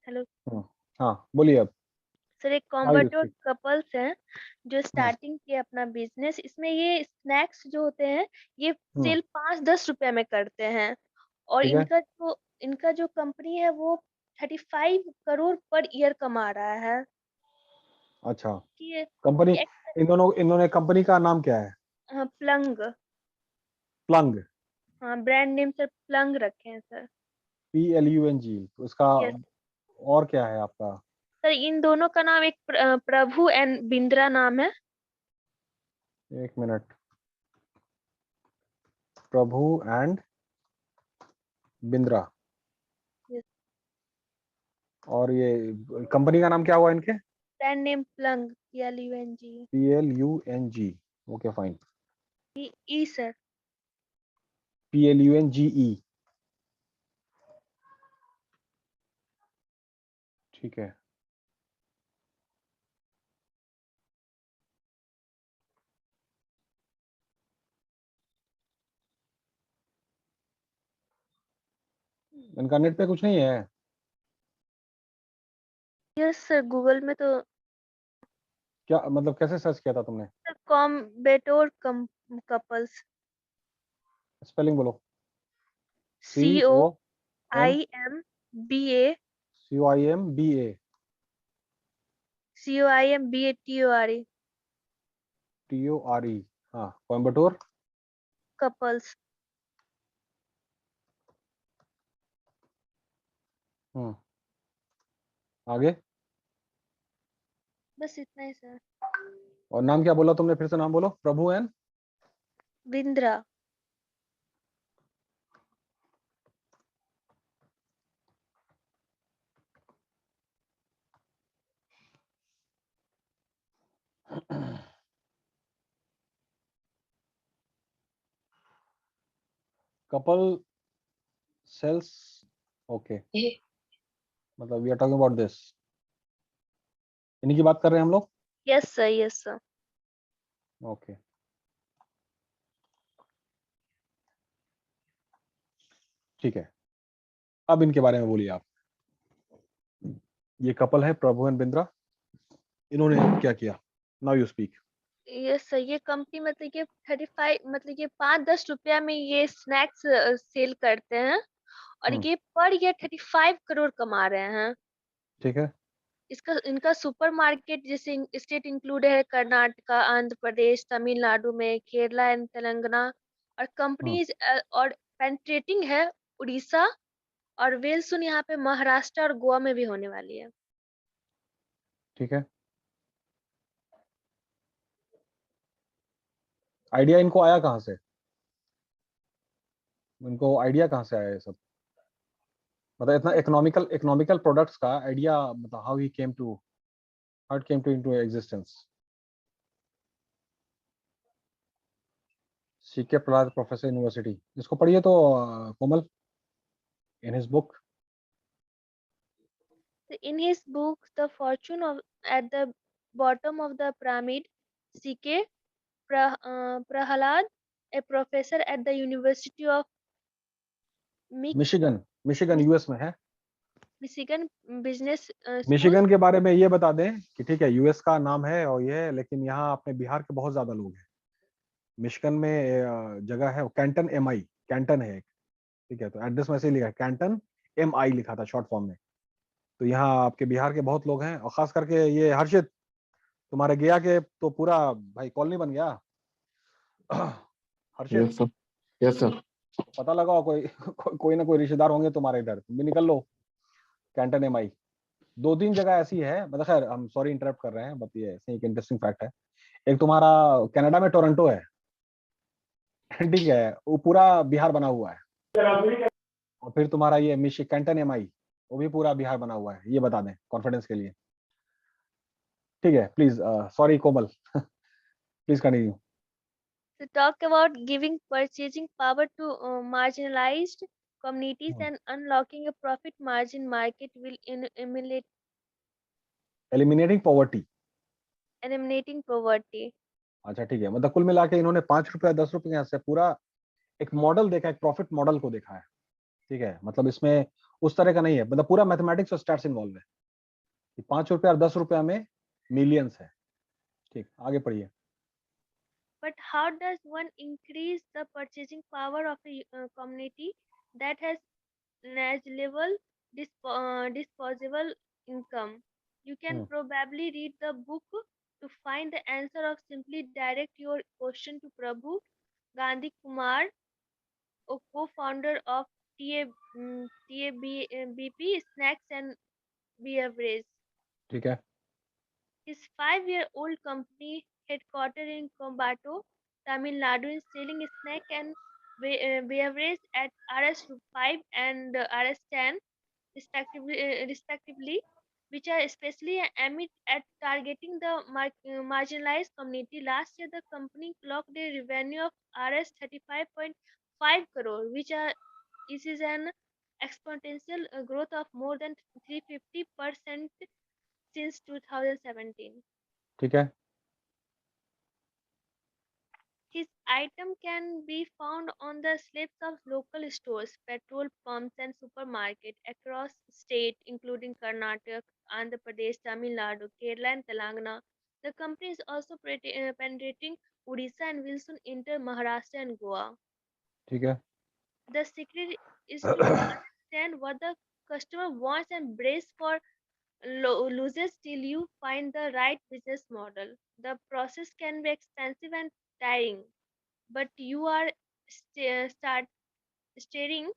Hello हम्म, हाँ बोलिए अब। सर, एक now you combat speak. Couples हैं जो स्टार्टिंग किए अपना बिजनेस। इसमें ये स्नैक्स जो होते हैं ये सेल 5-10 रुपए में करते हैं। और ठीक है। इनका जो कंपनी है वो 35 करोड़ पर ईयर कमा रहा है। अच्छा, कि ये कंपनी, ये एक इन्होंने कंपनी का नाम क्या है? प्लंग। प्लंग। हाँ, ब्रांड नेम सर प्लंग रखे हैं सर। PLUNG, तो इसका यस और क्या है आपका? सर, इन दोनों का नाम एक प्रभु एंड बिंद्रा नाम है। एक minute. Prabhu and Bindra. Yes, और ये कंपनी का नाम क्या हुआ इनके? Brand name Plung, PLUNG। PLUNG। Okay fine. E sir. PLUNGE। ठीक है। इनका नेट पे कुछ नहीं है? यस सर, गूगल में तो क्या मतलब, कैसे सर्च किया था तुमने? कॉम्बेटोर कपल्स। स्पेलिंग बोलो। C C O O M I M B A COIMBA। COIMBATORE TORE। हाँ, कोयम्बटूर। कपल्स। हम्म। आगे। बस इतना ही सर। और नाम क्या बोला तुमने? फिर से नाम बोलो। Prabhu N. Bindra. Couple sales. Okay, मतलब we are talking about this, इन्हीं की बात कर रहे हैं हम लोग। Yes sir, yes sir. Okay, ठीक है। अब इनके बारे में बोलिए आप। ये कपल है प्रभु एंड बिंद्रा। इन्होंने क्या किया? Now you speak. Yes sir, ये कंपनी मतलब ये 35 मतलब ये 5-10 रुपया में ये स्नैक्स सेल करते हैं। और ये पर ईयर 35 करोड़ कमा रहे हैं। ठीक है। इसका इनका सुपरमार्केट जैसे स्टेट इंक्लूड है कर्नाटका, आंध्र प्रदेश, तमिलनाडु में, केरला एंड तेलंगाना। और हम्म। कंपनीज और पेंट्रेटिंग है उड़ीसा। और वेल सुन यहाँ पे महाराष्ट्र और गोवा में भी होने वाली है। ठीक है। आइडिया इनको आया कहाँ से? इनको आइडिया कहाँ से आया ये सब? मतलब इतना इकोनॉमिकल इकोनॉमिकल प्रोडक्ट्स का आइडिया, मतलब how it came to into existence? CK Prahalad professor university, इसको पढ़िए तो कोमल, in his book. In his book, The Fortune of at the Bottom of the Pyramid, C.K. Prahalad, a professor at the University of Mich- Michigan, Michigan US में है। Michigan Business School. Michigan के बारे में ये बता दें कि ठीक है, US का नाम है और ये है, लेकिन यहाँ अपने बिहार के बहुत ज्यादा लोग हैं। मिशिगन में जगह है कैंटन MI, कैंटन है एक। ठीक है, तो एड्रेस में से लिखा है कैंटन MI, लिखा था शॉर्ट फॉर्म में। तो यहाँ आपके बिहार के बहुत लोग हैं, और खास करके ये हर्षित, तुम्हारे गया के तो पूरा भाई कॉलोनी बन गया। हर्षित, यस सर। Yes sir. पता लगाओ कोई ना कोई रिश्तेदार होंगे तुम्हारे इधर, तुम भी निकल लो। कैंटन MI, 2-3 जगह ऐसी है, मतलब खैर हम सॉरी इंटरप्ट कर रहे हैं, बट ये ऐसे एक इंटरेस्टिंग फैक्ट है। एक तुम्हारा कनाडा में टोरंटो है। ठीक है, वो पूरा बिहार बना हुआ है। और फिर तुम्हारा ये मिशी कैंटन MI, वो भी पूरा बिहार बना हुआ है, ये बता दें कॉन्फिडेंस के लिए। ठीक है, please, sorry Komal, please continue. To talk about giving purchasing power to marginalized communities and unlocking a profit margin market will eliminating poverty. eliminating poverty. अच्छा ठीक है, मतलब कुल मिला के इन्होंने 5 रुपया 10 रुपये से पूरा एक मॉडल देखा, एक प्रॉफिट मॉडल को देखा है। ठीक है, मतलब इसमें उस तरह का नहीं है, मतलब पूरा मैथमेटिक्स और स्टैट्स इन्वॉल्व है। 5 रुपया और 10 रुपया में मिलियंस है। ठीक, आगे पढ़िए। But how does one increase the purchasing power of a community that has negligible disposable income? You can hmm, probably read the book to find the answer, or simply direct your question to Prabhu Gandhi Kumar, a co-founder of TABP Snacks and Beverage. ठीक है। His 5-year-old company, headquartered in Coimbatore, Tamil Nadu, is selling snack and beverage at RS5 and RS10 respectively, which are especially aimed at targeting the marginalized community. Last year, the company clocked a revenue of Rs 35.5 crore, which is an exponential growth of more than 350% since 2017. ठीक है। His item can be found on the shelves of local stores, petrol pumps, and supermarkets across states, including Karnataka, Andhra Pradesh, Tamil Nadu, Kerala, and Telangana. The company is also penetrating Odisha and will soon enter Maharashtra and Goa. ठीक है। The secret is to understand what the customer wants and brace for loses till you find the right business model. The process can be expensive and tiring, but you are start staring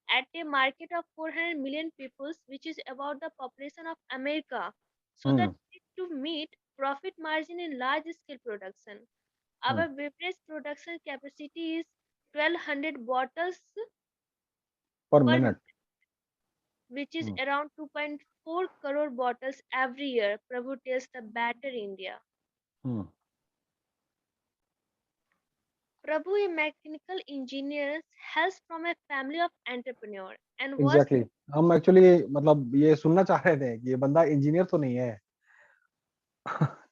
at a market of 400 million people, which is about the population of America. So that hmm. to meet profit margin in large scale production. Hmm. Our beverage production capacity is 1200 bottles पर per minute. which is hmm. around 2.4 crore bottles every year. Prabhu tells the Better India. Hmm. Prabhu, a mechanical engineer, hails from a family of entrepreneurs and was exactly हम actually मतलब ये सुनना चाह रहे थे कि ये बंदा इंजीनियर तो नहीं है।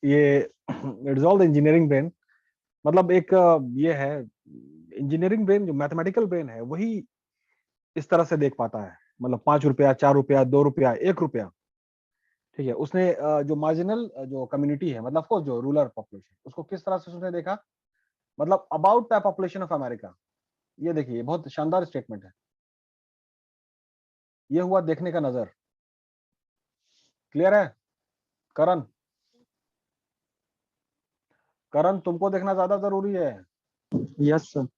ये it's all the engineering brain, मतलब एक ये है इंजीनियरिंग ब्रेन, जो मैथमेटिकल ब्रेन है वही इस तरह से देख पाता है। मतलब 5 रुपया, 4 रुपया, 2 रुपया, 1 रुपया। ठीक है, उसने जो मार्जिनल जो कम्युनिटी है, मतलब को जो रूरल पॉपुलेशन, उसको किस तरह से उसने देखा, मतलब about the population of America. ये देखिए बहुत शानदार स्टेटमेंट है। ये हुआ देखने का नजर। क्लियर है करण? करण, तुमको देखना ज्यादा जरूरी है। Yes sir.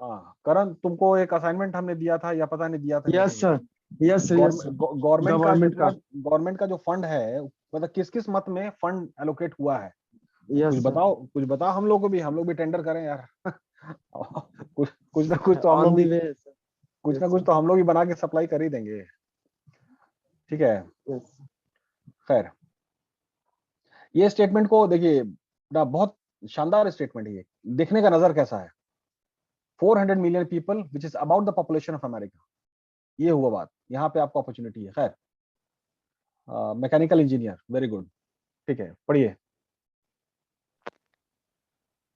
हाँ करण, तुमको एक असाइनमेंट हमने दिया था, या पता नहीं दिया था कि यस नहीं। Sir. Yes sir. Yes sir. Government का गवर्नमेंट जितना का। गवर्नमेंट का जो फंड है, मतलब किस किस मत में फंड एलोकेट हुआ है, कुछ यस सर। बताओ, कुछ बताओ। हम लोग भी टेंडर करें यार। कुछ कुछ ना कुछ तो हम ऑन लोग दी भी, वे सर। कुछ ना यस कुछ सर। तो हम लोग ही बना के सप्लाई कर ही देंगे। ठीक है, यस। खैर ये स्टेटमेंट को देखिए ना, बहुत शानदार स्टेटमेंट है ये। देखने का नजर कैसा है। 400 million people which is about the population of America. ये हुआ बात, यहाँ पे आपको अपॉर्चुनिटी है। खैर, मैकेनिकल इंजीनियर, वेरी गुड। ठीक है, पढ़िए।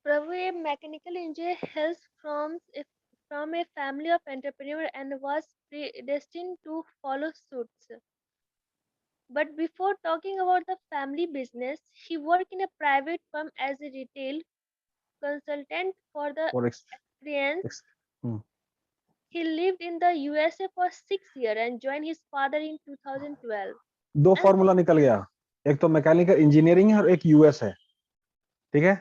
Prabhu, a mechanical engineer, hails from a family of entrepreneurs and was predestined to follow suit. But before talking about the family business, he worked in a private firm as a retail consultant for the और experience. Hmm, He lived in the USA for 6 years and joined his father in 2012. दो And formula निकल गया। एक तो mechanical engineering है और एक US है। ठीक है,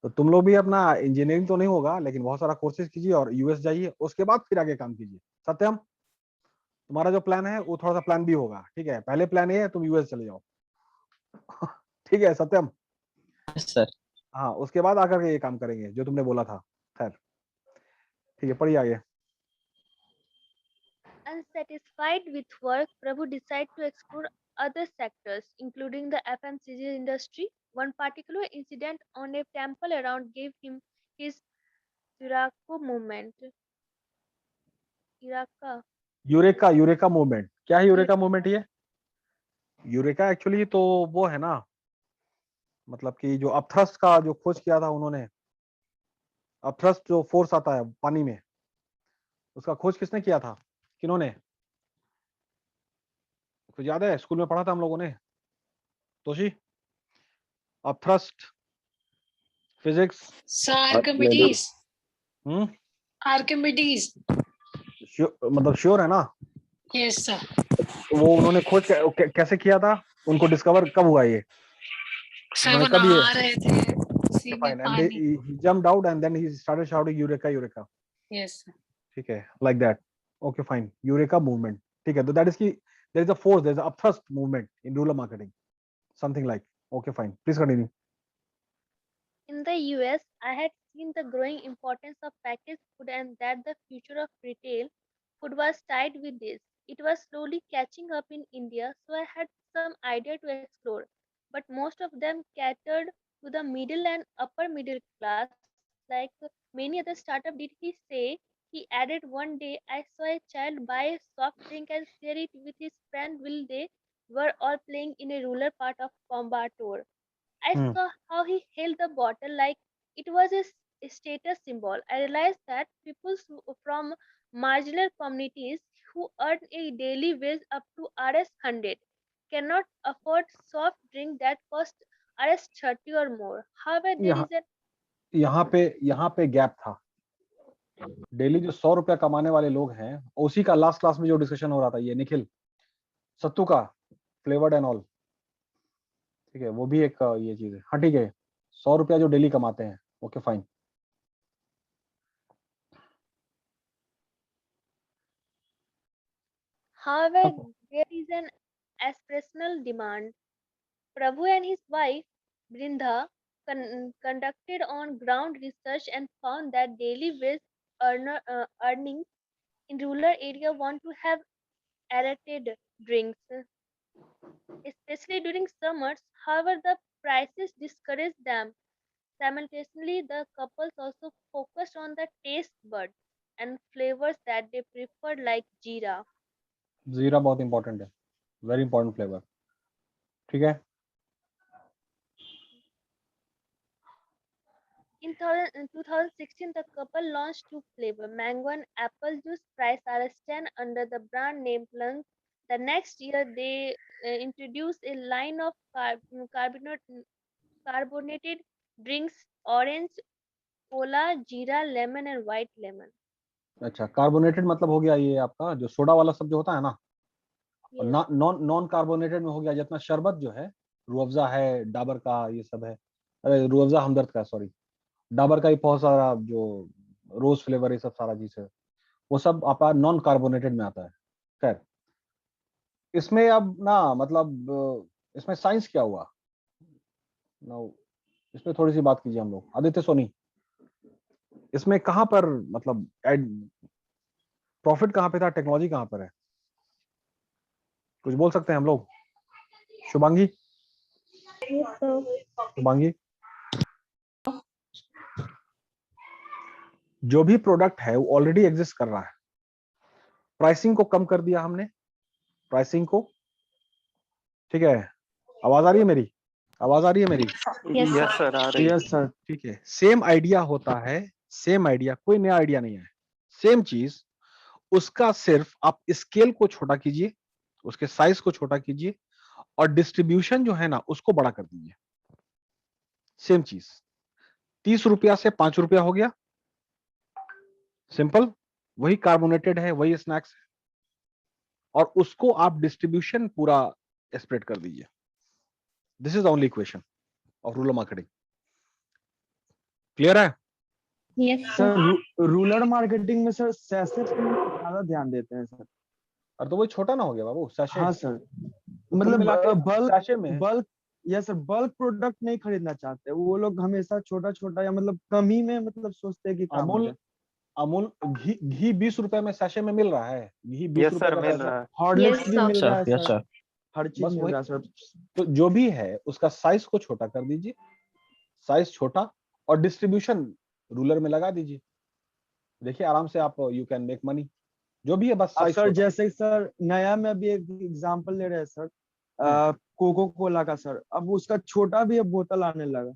तो तुम लोग भी अपना इंजीनियरिंग तो नहीं होगा, लेकिन बहुत सारा कोर्सेज कीजिए और यूएस जाइए, उसके बाद फिर आगे काम कीजिए। सत्यम, तुम्हारा जो प्लान है वो थोड़ा सा प्लान भी होगा। ठीक है, पहले प्लान ए है तुम यूएस चले जाओ। ठीक है सत्यम? सर। हाँ, उसके बाद आकर के ये काम करेंगे जो तुमने बोला था। खैर, ठीक है, पढ़िए आगे। unsatisfied with work, Prabhu decided to explore other sectors, including the FMCG industry. One particular incident on a temple around gave him his Eureka movement. Eureka. Eureka, eureka movement क्या है? Eu- यूरेका मूवमेंट ये eureka actually तो वो है ना, मतलब कि जो अपथ्रस्ट का जो खोज किया था उन्होंने। अपथ्रस्ट जो फोर्स आता है पानी में, उसका खोज किसने किया था? किन्होंने? कुछ याद है, स्कूल में पढ़ा था हम लोगों ने? Toshi, upthrust, physics. Archimedes. हम्म, Archimedes. मतलब श्योर है ना? Yes, sir. वो उन्होंने खोज कैसे किया था? उनको डिस्कवर कब हुआ ये? सर वो उन्होंने कब ये नहा रहे थे उसी में fine, and पानी. he jumped out and then he started shouting eureka eureka. Yes, sir. ठीक है, like that. Okay, fine. Eureka movement. ठीक है, तो that is की there is a force, there is a upthrust movement in rural marketing, something like. Okay, fine. Please continue. In the US, I had seen the growing importance of packaged food and that the future of retail food was tied with this. It was slowly catching up in India, so I had some idea to explore. But most of them catered to the middle and upper middle class. Like many other startup did he say, he added one day I saw a child buy a soft drink and share it with his friend while they were all playing in a rural part of Coimbatore. I Hmm. saw how he held the bottle like it was a status symbol. I realized that from marginal communities who earn a daily wage up to Rs 100 cannot afford soft drink that cost Rs 30 or more. However, there is a यहाँ पे gap था। Daily जो 100 रुपया कमाने वाले लोग हैं, उसी का लास्ट क्लास में जो डिस्कशन हो रहा था, ये निखिल सत्तू का फ्लेवर्ड एंड ऑल, ठीक है, वो भी एक ये चीज है। हाँ ठीक है, 100 रुपया जो डेली कमाते हैं। Okay fine. However, there is an aspirational demand. Prabhu and his wife, Brinda, conducted on ground research and found that daily wage earnings in rural area want to have aerated drinks, especially during summers. However, the prices discourage them. Simultaneously, the couples also focused on the taste buds and flavors that they preferred, like jeera. जीरा बहुत important है, very important flavour. ठीक है। In 2016, the couple launched two flavors, mango and apple juice, priced Rs 10 under the brand name Plunk. The next year, they introduced a line of carbonated drinks, orange, cola, jeera, lemon, and white lemon. अच्छा, carbonated मतलब हो गया ये आपका जो soda वाला सब जो होता है ना, और Yes. नॉन कार्बोनेटेड में हो गया जितना शरबत जो है, रूह अफ़ज़ा है, डाबर का, ये सब है। अरे रूह अफ़ज़ा हमदर्द का, सॉरी, डाबर का ही बहुत सारा जो रोज फ्लेवर, ये सब सारा चीज है, वो सब आपका नॉन कार्बोनेटेड में आता है। खैर, इसमें अब ना मतलब इसमें साइंस क्या हुआ ना, इसमें थोड़ी सी बात कीजिए हम लोग। आदित्य सोनी, इसमें कहाँ पर मतलब प्रॉफिट कहाँ पे था, टेक्नोलॉजी कहाँ पर है, कुछ बोल सकते हैं हम लोग? शुभांगी, शुभांगी, जो भी प्रोडक्ट है वो ऑलरेडी एग्जिस्ट कर रहा है, प्राइसिंग को कम कर दिया हमने, प्राइसिंग को। ठीक है, आवाज आ रही है मेरी? आवाज आ रही है मेरी? यस सर, आ रही है। Yes sir. ठीक है, सेम आइडिया होता है, सेम आइडिया, कोई नया आइडिया नहीं है, सेम चीज, उसका सिर्फ आप स्केल को छोटा कीजिए, उसके साइज को छोटा कीजिए, और डिस्ट्रीब्यूशन जो है ना उसको बड़ा कर दीजिए। सेम चीज, 30 रुपया से 5 रुपया हो गया, सिंपल, वही कार्बोनेटेड है, वही स्नैक्स है, और उसको आप डिस्ट्रीब्यूशन पूरा स्प्रेड कर दीजिए। This is only equation of rural marketing. Clear है? सर रूरल मार्केटिंग में सर सैसे पे ज्यादा ध्यान देते हैं सर। और तो वही छोटा ना हो गया बाबू, सैशे। हाँ सर, कुल मतलब मिला के बल्क सैशे में bulk yes sir, bulk product नहीं खरीदना चाहते वो लोग, हमेशा छोटा छोटा या मतलब कम ही में मतलब सोचते हैं कि काम हो अमूल, जाए। अमूल घी 20 रुपए में सैशे में मिल रहा है, घी 20 यस रुपए सर, का मिल सैशे। रहा है, हॉर्लिक्स भी मिल रहा है यस सर, सर। हर चीज बस मिल वही, रहा है सर। तो जो भी है उसका साइज को छोटा कर दीजिए, साइज छोटा, और डिस्ट्रीब्यूशन रूलर में लगा दीजिए। देखिए आराम से आप यू कैन मेक मनी, जो भी है, बस अब साइज सर छोटा। जैसे सर नया में अभी एक एग्जांपल ले रहे हैं सर, कोको कोला का सर, अब उसका छोटा भी अब बोतल आने लगा।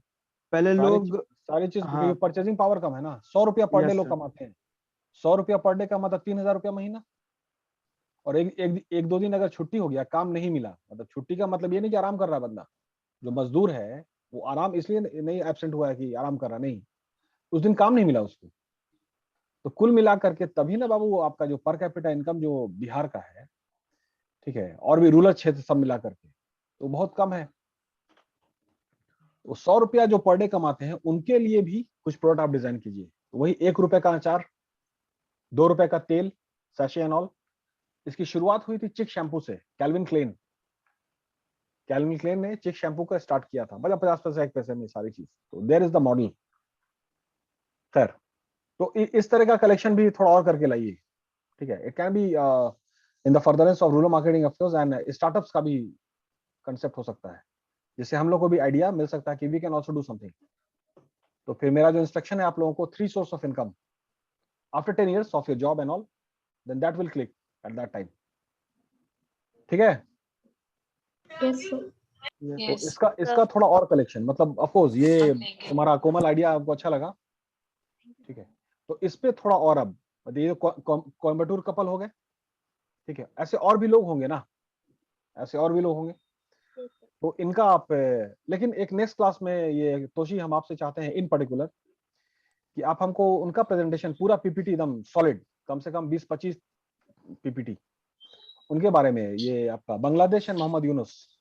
पहले लोग सारी चीज हाँ परचेजिंग पावर कम है ना, 100 रुपया पर डे यस लोग सर, कमाते हैं, 100 रुपया पर डे का मतलब 3000 रुपया महीना। और एक दो दिन अगर छुट्टी हो गया, काम नहीं मिला, मतलब छुट्टी का मतलब ये नहीं कि आराम कर रहा है बंदा, जो मजदूर है वो आराम इसलिए नहीं एब्सेंट हुआ है कि आराम कर रहा, नहीं, उस दिन काम नहीं मिला उसको। तो कुल मिला करके तभी ना बाबू आपका जो पर कैपिटा इनकम जो बिहार का है, ठीक है, और भी रूरल क्षेत्र सब मिला करके तो बहुत कम है। तो 100 रुपया जो पर डे कमाते हैं उनके लिए भी कुछ प्रोडक्ट आप डिजाइन कीजिए। तो वही 1 रुपए का अचार, 2 रुपए का तेल, सैशे एंड ऑल। इसकी शुरुआत हुई थी चिक शैम्पू से, कैल्विन क्लेन ने चिक शैम्पू का स्टार्ट किया था, मतलब 50 पैसे 1 पैसे में सारी चीज। तो देयर इज द मॉडल। खैर, तो इस तरह का कलेक्शन भी थोड़ा और करके लाइए, ठीक है। It can be in the furtherance of rural marketing of course and startups का भी कंसेप्ट हो सकता है, जिससे हम लोग को भी आइडिया मिल सकता है कि we can also do something. तो फिर मेरा जो इंस्ट्रक्शन है आप लोगों को, 3 source of income after 10 years of your job and all, then that will click at that time, ठीक है। Yes, sir. Yes. तो Yes. इसका थोड़ा और कलेक्शन, मतलब ऑफकोर्स ये हम लेंगे। तुम्हारा कोमल आइडिया आपको अच्छा लगा, ठीक है। तो इस पे थोड़ा और अब ये कोयम्बटूर कपल हो गए, ठीक है, ऐसे और भी लोग होंगे ना, ऐसे और भी लोग होंगे। तो इनका आप लेकिन एक नेक्स्ट क्लास में ये तोशी हम आपसे चाहते हैं इन पर्टिकुलर कि आप हमको उनका प्रेजेंटेशन पूरा पीपीटी एकदम सॉलिड, कम से कम 20-25 पीपीटी उनके बारे में, ये आपका बांग्लादेश एंड मोहम्मद यूनुस,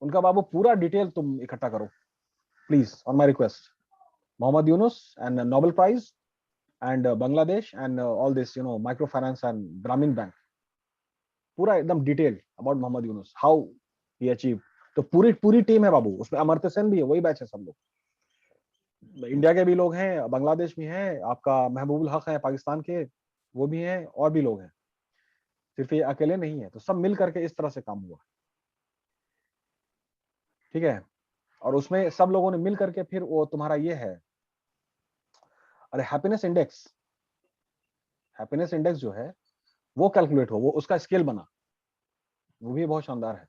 उनका बाबू पूरा डिटेल तुम इकट्ठा करो please, on my request. Mohammad Yunus and Nobel prize and Bangladesh and all this micro finance and Grameen bank, पूरा एकदम detail about Mohammad Yunus, how he achieve. तो पूरी टीम है बाबू, उसमें अमर्त्य सेन भी है, वही बैच है सब लोग, इंडिया के भी लोग हैं, बांग्लादेश भी हैं, आपका महबूबुल हक है पाकिस्तान के, वो भी हैं, और भी लोग हैं, सिर्फ ये अकेले नहीं है। तो सब मिल करके इस तरह से काम हुआ, ठीक है। और उसमें सब लोगों ने मिल करके फिर वो तुम्हारा ये है, अरे हैप्पीनेस इंडेक्स जो है वो कैलकुलेट हो, वो उसका स्केल बना, वो भी बहुत शानदार है,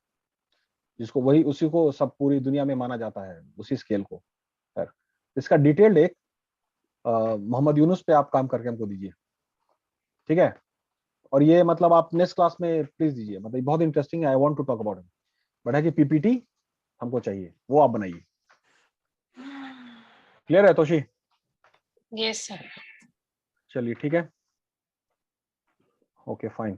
जिसको वही उसी को सब पूरी दुनिया में माना जाता है, उसी स्केल को। खैर, इसका डिटेल्ड एक मोहम्मद यूनुस पे आप काम करके हमको दीजिए, ठीक है। और ये मतलब आप नेक्स्ट क्लास में प्लीज दीजिए, मतलब बहुत इंटरेस्टिंग है, I want to talk about it, but है कि पीपीटी हमको चाहिए, वो आप बनाइए। क्लियर है तोशी? Yes, sir. चलिए ठीक है, ओके फाइन।